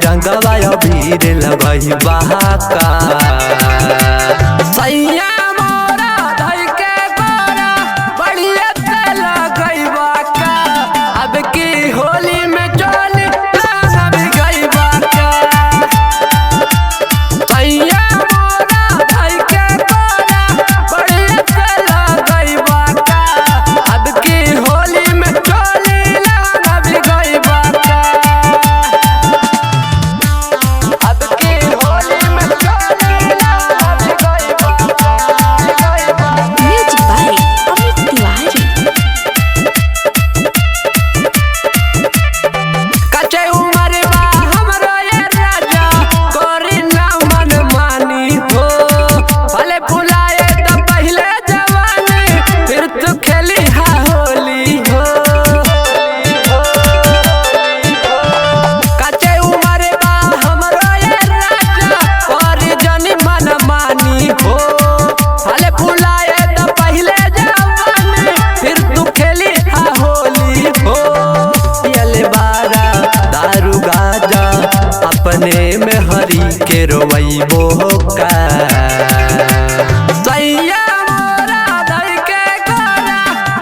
रंगवा भीड़ लगई बहाका सैया मोरा धई के गोरा बढ़िया से लगई बाका अब की होली में चोली सब गई बाका सैया मोरा धई के गोरा बढ़िया से लगई बाका अब की होली में चोली सब गई बाका अपने में हरी के रोवैबो का सैया मोरा धई के गोरा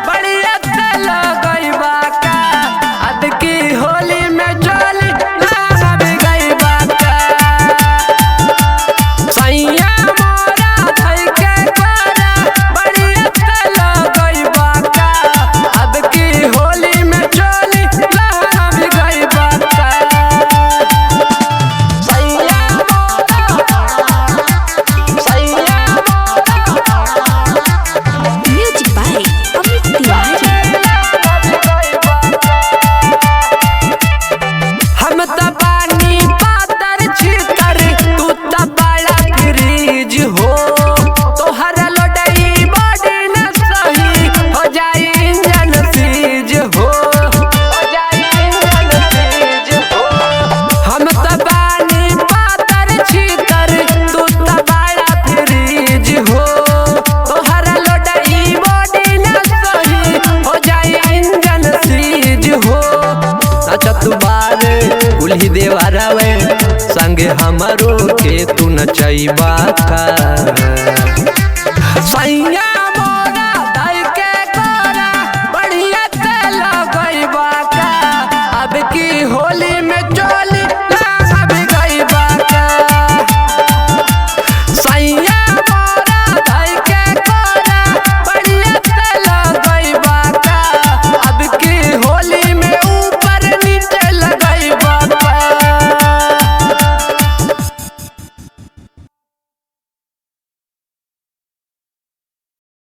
बढ़िया से लगई बाका अब की होली में चोली सब गई बाका सैया मोरा धई के गोरा बढ़िया से लगई बाका अब की होली में चोली सब गई बाका कुल्ही देवारावे संगे हमारो के तू नचैबा का सैया मोरा धई के गोरा बढ़िया से लगई बाका अब की होली